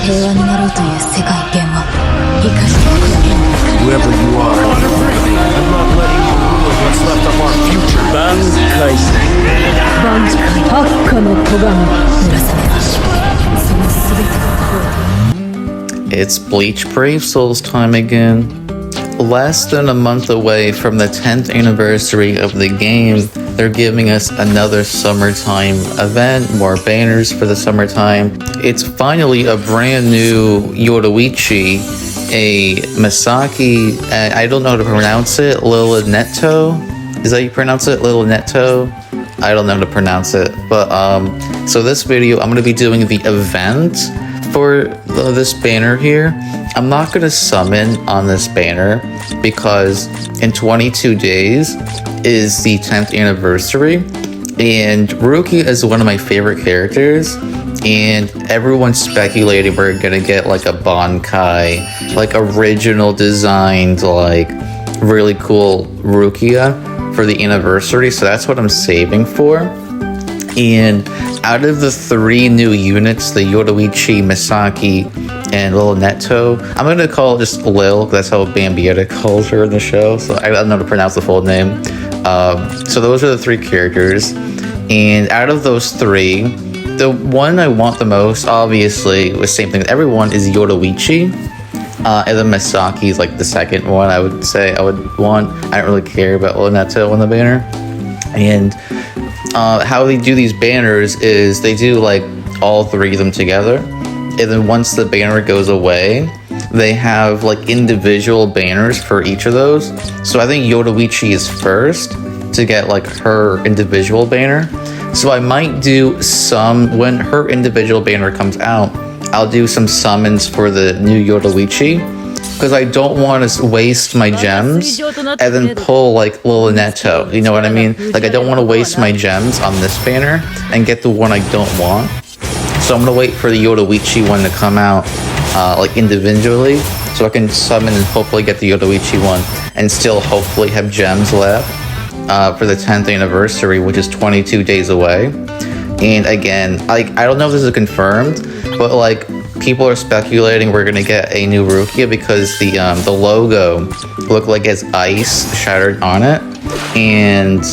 Whoever you are, I'm not letting you rule what's left of our future. It's Bleach Brave Souls time again. Less than a month away from the 10th anniversary of the game, they're giving us another summertime event, more banners for the summertime. It's finally a brand new Yoruichi, a Masaki, I don't know how to pronounce it, Lilinetto? Is that how you pronounce it? Lilinetto? I don't know how to pronounce it. But, so this video, I'm going to be doing the event for this banner here. I'm not going to summon on this banner because in 22 days is the 10th anniversary, and Ruki is one of my favorite characters, and everyone's speculating we're gonna get like a Bankai, like original designed, like really cool Rukia for the anniversary, so that's what I'm saving for. And out of the 3 new units, the Yoruichi, Masaki, and Lilinetto, I'm gonna call it just Lil, that's how Bambis calls her in the show, so I don't know how to pronounce the full name. So those are the 3 characters, and out of those 3, the one I want the most, obviously, the same thing with everyone, is Yoruichi, and then Masaki is like the second one I would say I would want. I don't really care about Lilinetto on the banner. And how they do these banners is they do like all 3 of them together, and then once the banner goes away, they have like individual banners for each of those. So I think Yoruichi is first to get like her individual banner. So I might do some, when her individual banner comes out, I'll do some summons for the new Yoruichi, because I don't want to waste my gems and then pull like Lilinetto, you know what I mean? Like I don't want to waste my gems on this banner and get the one I don't want. So I'm gonna wait for the Yoruichi one to come out like individually, so I can summon and hopefully get the Yoruichi one and still hopefully have gems left for the 10th anniversary, which is 22 days away. And again, like I don't know if this is confirmed, but like people are speculating we're gonna get a new Rukia because the logo looked like it has ice shattered on it, and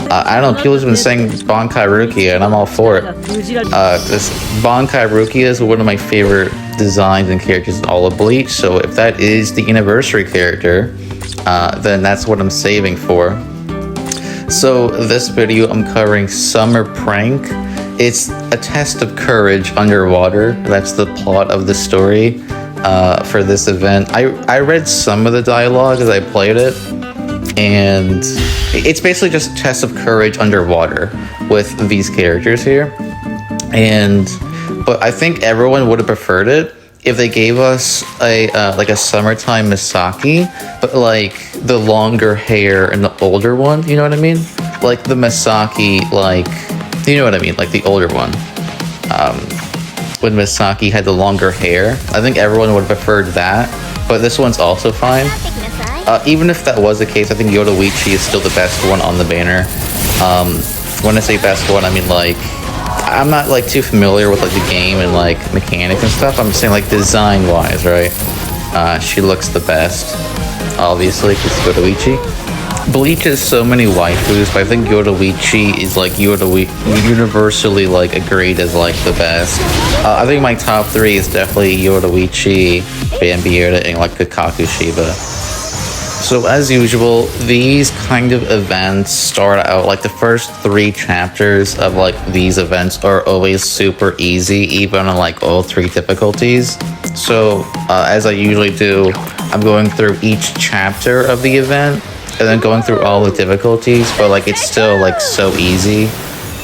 I don't know, people have been saying Bankai Rukia, and I'm all for it. This Bankai Rukia is one of my favorite designs and characters in all of Bleach, so if that is the anniversary character, then that's what I'm saving for. So this video, I'm covering Summer Prank. It's a test of courage underwater. That's the plot of the story for this event. I read some of the dialogue as I played it, and it's basically just a test of courage underwater with these characters here. But I think everyone would have preferred it if they gave us a like a summertime Masaki, but like the longer hair and the older one, you know what I mean? Like the Masaki, like, you know what I mean? Like the older one. When Masaki had the longer hair, I think everyone would have preferred that, but this one's also fine. Even if that was the case, I think Yoruichi is still the best one on the banner. When I say best one, I mean like, I'm not like too familiar with like the game and like mechanics and stuff. I'm saying like design wise, right? She looks the best, obviously, because Yoruichi. Bleach has so many waifus, but I think Yoruichi is like universally like agreed as like the best. I think my top 3 is definitely Yoruichi, Bambis, and like Kakaku Shiba. So as usual, these kind of events start out like the first 3 chapters of like these events are always super easy, even on like all 3 difficulties. So as I usually do, I'm going through each chapter of the event and then going through all the difficulties, but like it's still like so easy,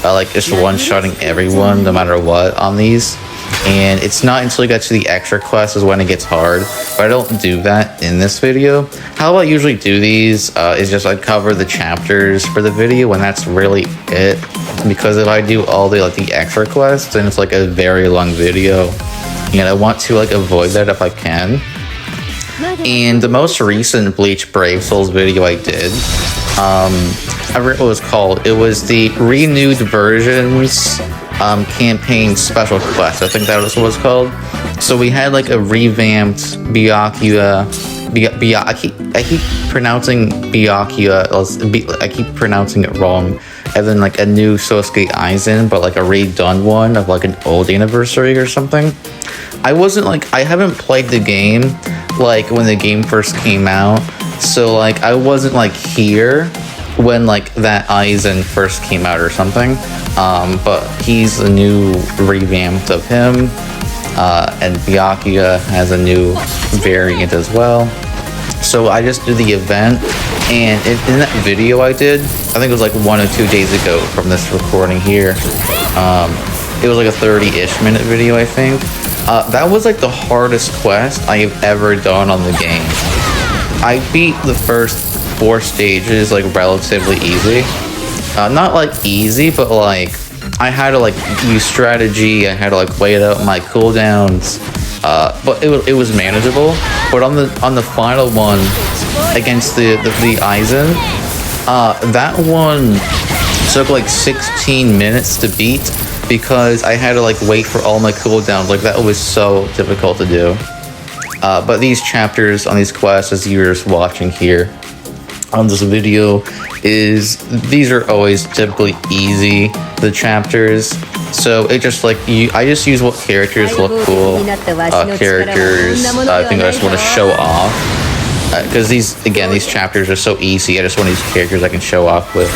like just one-shotting everyone no matter what on these. And it's not until you get to the extra quest is when it gets hard, but I don't do that in this video. How I usually do these is just I cover the chapters for the video, and that's really it, because if I do all the like the extra quests, then it's like a very long video, and I want to like avoid that if I can. And the most recent Bleach Brave Souls video I did, I forget what it was called. It was the renewed versions campaign special quest. I think that was what it's called. So we had like a revamped Byakuya. I keep pronouncing Byakuya. I keep pronouncing it wrong. And then like a new Sosuke Aizen, but like a redone one of like an old anniversary or something. I haven't played the game like when the game first came out. So like I wasn't like here when like that Aizen first came out or something. But he's a new revamp of him. And Byakuya has a new variant as well. So I just did the event, and in that video I did, I think it was like 1 or 2 days ago from this recording here. It was like a 30-ish minute video, I think. That was like the hardest quest I have ever done on the game. I beat the first 4 stages like relatively easy. Not like easy, but like I had to like use strategy. I had to like wait out my cooldowns, but it was manageable. But on the final one against the Aizen, that one took like 16 minutes to beat because I had to like wait for all my cooldowns. Like that was so difficult to do. But these chapters on these quests, as you're just watching here on this video, these are always typically easy, the chapters. So it just like I just use what characters look cool, characters I think I just want to show off, because these chapters are so easy. I just want to use characters I can show off with.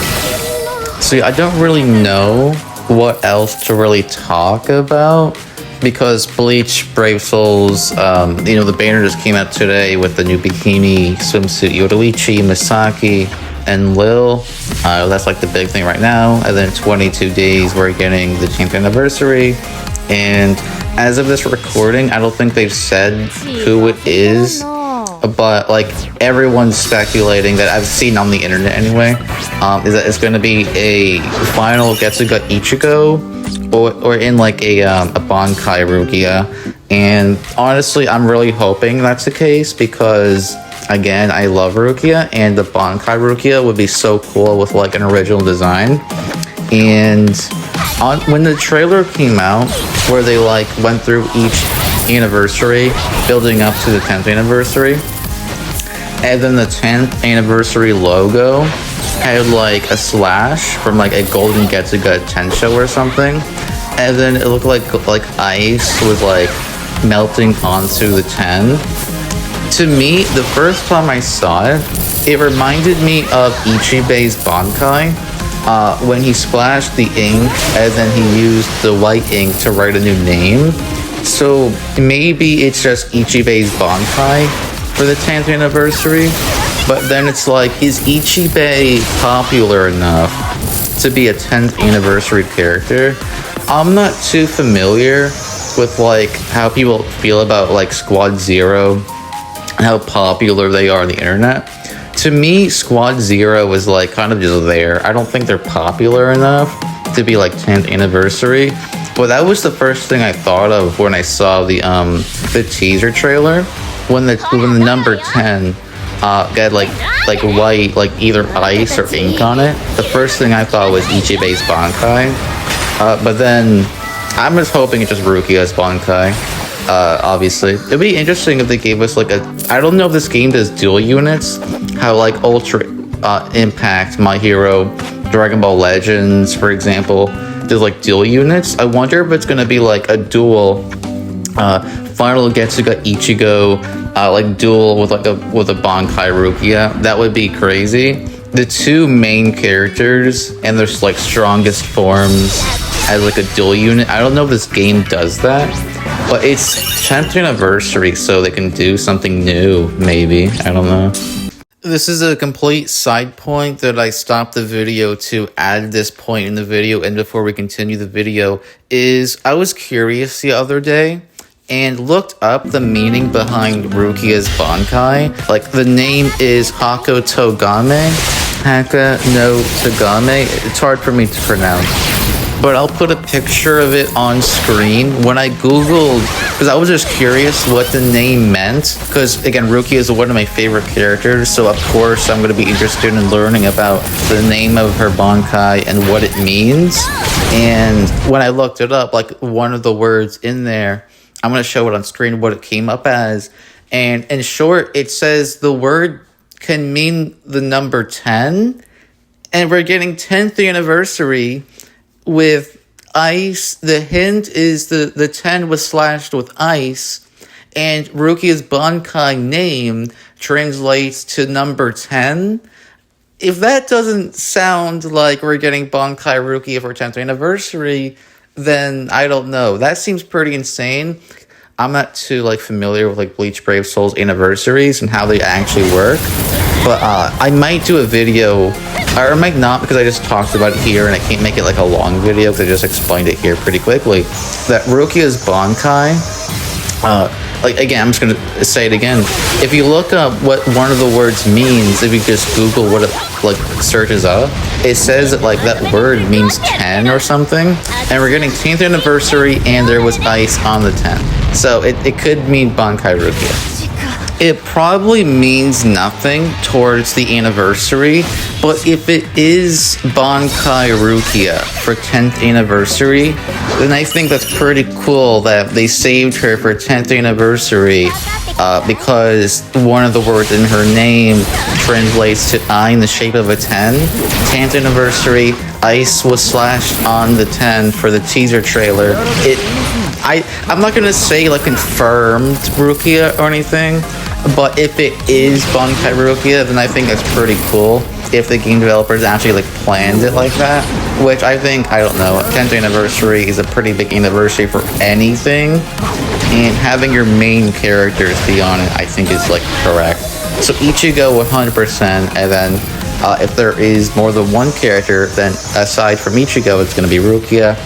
So I don't really know what else to really talk about, because Bleach Brave Souls, the banner just came out today with the new bikini swimsuit Yoruichi, Masaki, and Lil. That's like the big thing right now. And then 22 days we're getting the 10th anniversary. And as of this recording, I don't think they've said who it is, but like everyone's speculating, that I've seen on the internet anyway, is that it's going to be a final Getsuga Ichigo, or in like a Bankai Rukia. And honestly, I'm really hoping that's the case, because again, I love Rukia, and the Bankai Rukia would be so cool with like an original design. And when the trailer came out, where they like went through each anniversary building up to the 10th anniversary, and then the 10th anniversary logo had like a slash from like a golden Getsuga Tensho or something, and then it looked like ice was like melting onto the 10. To me, the first time I saw it, it reminded me of Ichibe's Bankai, when he splashed the ink and then he used the white ink to write a new name. So maybe it's just Ichibe's Bankai for the 10th anniversary, but then it's like, is Ichibe popular enough to be a 10th anniversary character? I'm not too familiar with like how people feel about like Squad Zero and how popular they are on the internet. To me, Squad Zero is like kind of just there. I don't think they're popular enough to be like 10th anniversary. But that was the first thing I thought of when I saw the teaser trailer. When the number 10 got like white, like either ice or ink on it, the first thing I thought was Ichibe's Bankai. But then I'm just hoping it's just Rukia's Bankai. Obviously, it'd be interesting if they gave us like I don't know if this game does dual units, how like Ultra Impact, My Hero, Dragon Ball Legends, for example, does like dual units. I wonder if it's gonna be like a dual final Getsuga Ichigo, like duel with a Bankai Rukia. That would be crazy. The two main characters and their like strongest forms as like a dual unit. I don't know if this game does that, but it's 10th anniversary, so they can do something new, maybe. I don't know. This is a complete side point that I stopped the video to add this point in the video, and before we continue the video, is I was curious the other day and looked up the meaning behind Rukia's Bankai. Like, the name is Hako Togame. Haka no Togame. It's hard for me to pronounce. but I'll put a picture of it on screen. When I googled, because I was just curious what the name meant, because again, Rukia is one of my favorite characters, so of course I'm going to be interested in learning about the name of her Bankai and what it means. And when I looked it up, like one of the words in there, I'm going to show it on screen what it came up as. And in short, it says the word can mean the number 10, and we're getting 10th anniversary with ice. The hint is the 10 was slashed with ice, and Rukia's Bankai name translates to number 10. If that doesn't sound like we're getting Bankai Rukia for 10th anniversary, then I don't know. That seems pretty insane. I'm not too familiar with Bleach Brave Souls anniversaries and how they actually work, but I might do a video, or I might not, because I just talked about it here and I can't make it a long video because I just explained it here pretty quickly. That Rukia's Bankai, again, I'm just gonna say it again. If you look up what one of the words means, if you just Google what it searches up, it says that that word means 10 or something, and we're getting 10th anniversary and there was ice on the 10. So it could mean Bankai Rukia. It probably means nothing towards the anniversary, but if it is Bankai Rukia for 10th anniversary, then I think that's pretty cool that they saved her for 10th anniversary, because one of the words in her name translates to eye in the shape of a 10. 10th anniversary, ice was slashed on the 10 for the teaser trailer. I'm not gonna say confirmed Rukia or anything, but if it is Bankai Rukia, then I think that's pretty cool. If the game developers actually planned it like that, which I think, I don't know, 10th anniversary is a pretty big anniversary for anything, and having your main characters be on it, I think is correct. So Ichigo 100%, and then if there is more than one character, then aside from Ichigo, it's gonna be Rukia.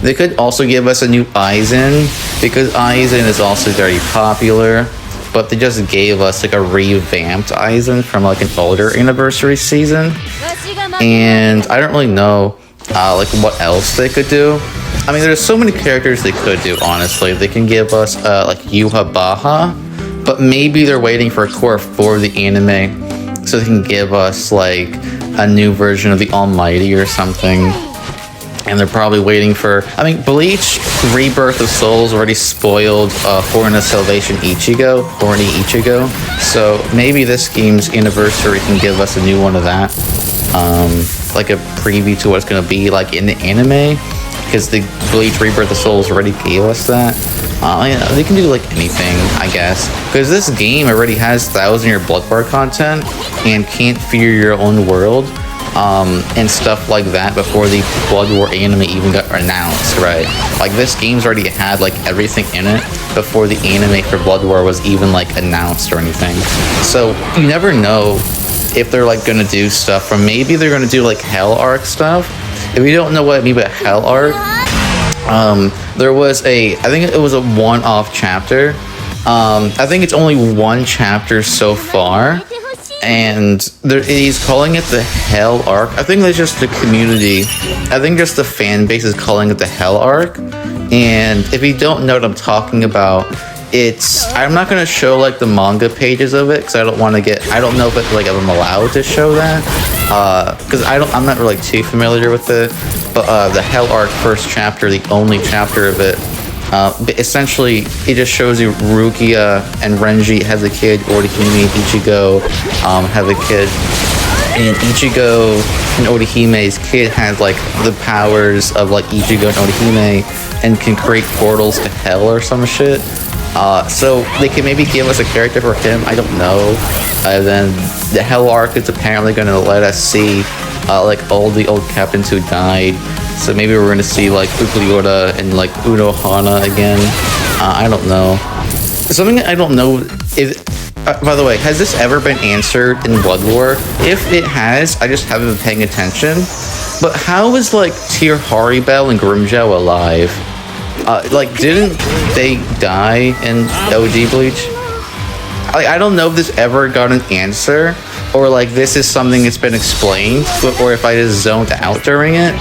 They could also give us a new Aizen, because Aizen is also very popular, but they just gave us a revamped Aizen from an older anniversary season, and I don't really know what else they could do. I mean, there's so many characters they could do, honestly. They can give us Yuha Baha, but maybe they're waiting for a core for the anime so they can give us a new version of the Almighty or something. And they're probably waiting for... I mean, Bleach Rebirth of Souls already spoiled Horn of Salvation Ichigo, Horny Ichigo. So maybe this game's anniversary can give us a new one of that. A preview to what it's going to be in the anime. Because the Bleach Rebirth of Souls already gave us that. They can do anything, I guess. Because this game already has 1,000-year Blood Bar content and Can't Fear Your Own World. And stuff like that before the Blood War anime even got announced, right? This game's already had everything in it before the anime for Blood War was even announced or anything. So you never know if they're gonna do stuff, or maybe they're gonna do Hell Arc stuff. If you don't know what I mean by Hell Arc, there was I think it was a one-off chapter. I think it's only one chapter so far. And he's calling it the Hell Arc. I think that's just the community. I think just the fan base is calling it the Hell Arc. And if you don't know what I'm talking about, I'm not going to show the manga pages of it because I don't want to I don't know if it's I'm allowed to show that. Because I'm not really too familiar with it. But the Hell Arc first chapter, the only chapter of it, essentially, it just shows you Rukia and Renji has a kid, Orihime and Ichigo have a kid, and Ichigo and Orihime's kid has the powers of Ichigo and Orihime and can create portals to hell or some shit. So they can maybe give us a character for him, I don't know. And then the Hell Arc is apparently going to let us see all the old captains who died. So maybe we're going to see Ukulyoda and Unohana again. I don't know. Something I don't know is... by the way, has this ever been answered in Blood War? If it has, I just haven't been paying attention. But how is Tear Haribel and Grimmjow alive? Didn't they die in OG Bleach? I don't know if this ever got an answer, or this is something that's been explained, or if I just zoned out during it.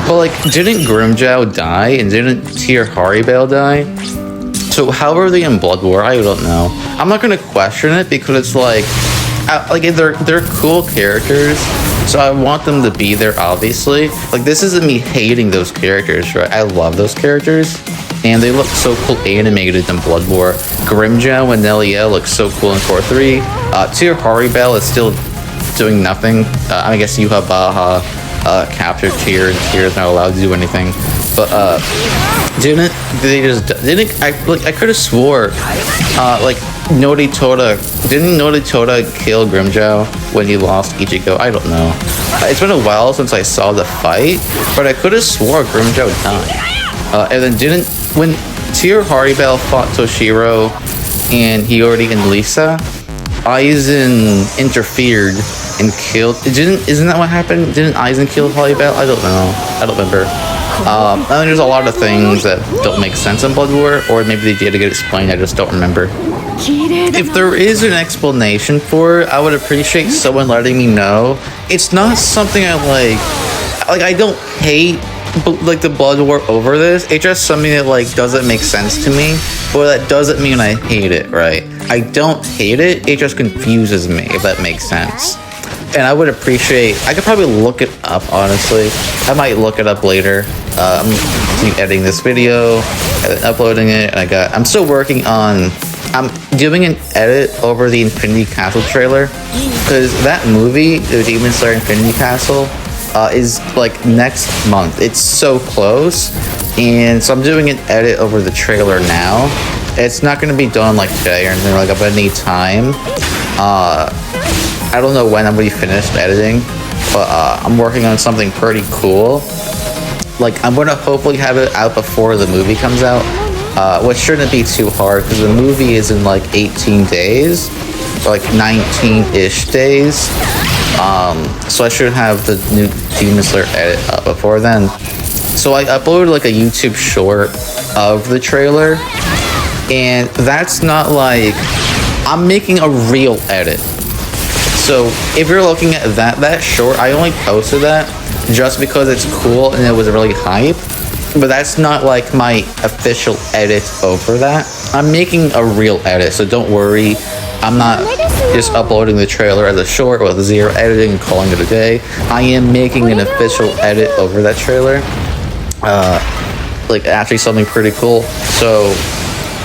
But like, didn't Grimmjow die and didn't Tear Haribel die? So how are they in Blood War? I don't know. I'm not gonna question it because it's like they're cool characters, so I want them to be there. Obviously, like this isn't me hating those characters, right? I love those characters, and they look so cool animated in Blood War. Grimmjow and Nelia look so cool in Core 3. Tear Haribel is still doing nothing. I guess you have Baja captured Tear, and Tear is not allowed to do anything. But didn't I could have swore like Noritoda kill Grimmjow when he lost Ichigo? I don't know. It's been a while since I saw the fight, but I could have swore Grimmjow died. And then when Tear Haribel fought Toshiro and Hiyori and Lisa, Aizen interfered and killed. Isn't that what happened? Didn't Aizen kill Haribel? I don't know. I don't remember. I think there's a lot of things that don't make sense in Blood War, or maybe they did get explained, I just don't remember. If there is an explanation for it, I would appreciate someone letting me know. It's not something I like I don't hate like the Blood War over this. It's just something that like doesn't make sense to me, but that doesn't mean I hate it, right? I don't hate it, it just confuses me, if that makes sense. And I would appreciate, I could probably look it up, honestly. I might look it up later. I'm editing this video, uploading it, and I'm still working on, I'm doing an edit over the Infinity Castle trailer, because that movie, the Demon Slayer Infinity Castle, is like next month. It's so close, and so I'm doing an edit over the trailer now. It's not going to be done like today or anything, like I'm going to need time. I don't know when I'm going to be finished editing, but I'm working on something pretty cool. Like, I'm going to hopefully have it out before the movie comes out, which shouldn't be too hard, because the movie is in like 18 days, or like 19-ish days. So I should have the new Demon Slayer edit up before then. So I uploaded like a YouTube short of the trailer, and that's not like, I'm making a real edit. So if you're looking at that short, I only posted that just because it's cool and it was really hype, but that's not like my official edit over that. I'm making a real edit, so don't worry. I'm not just uploading the trailer as a short with zero editing and calling it a day. I am making an official edit over that trailer. Like actually something pretty cool. So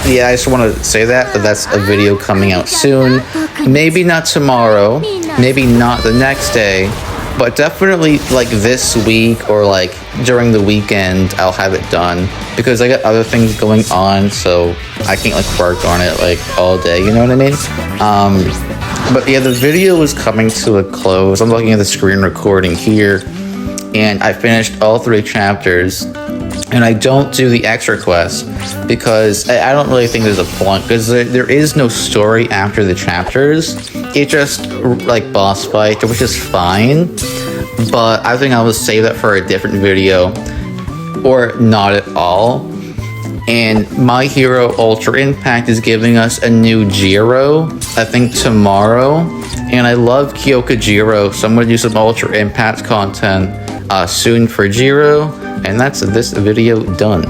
yeah, I just want to say that that's a video coming out soon. Maybe not tomorrow, maybe not the next day, but definitely like this week or like during the weekend I'll have it done, because I got other things going on, so I can't like work on it like all day, you know what I mean? But yeah, the video is coming to a close. I'm looking at the screen recording here, and I finished all 3 chapters. And I don't do the extra quest because I don't really think there's a point, because there is no story after the chapters. It's just like boss fight, which is fine, but I think I will save that for a different video, or not at all. And My Hero Ultra Impact is giving us a new Jiro, I think tomorrow, and I love Kyoka Jiro, so I'm going to do some Ultra Impact content soon for Jiro. And that's this video done.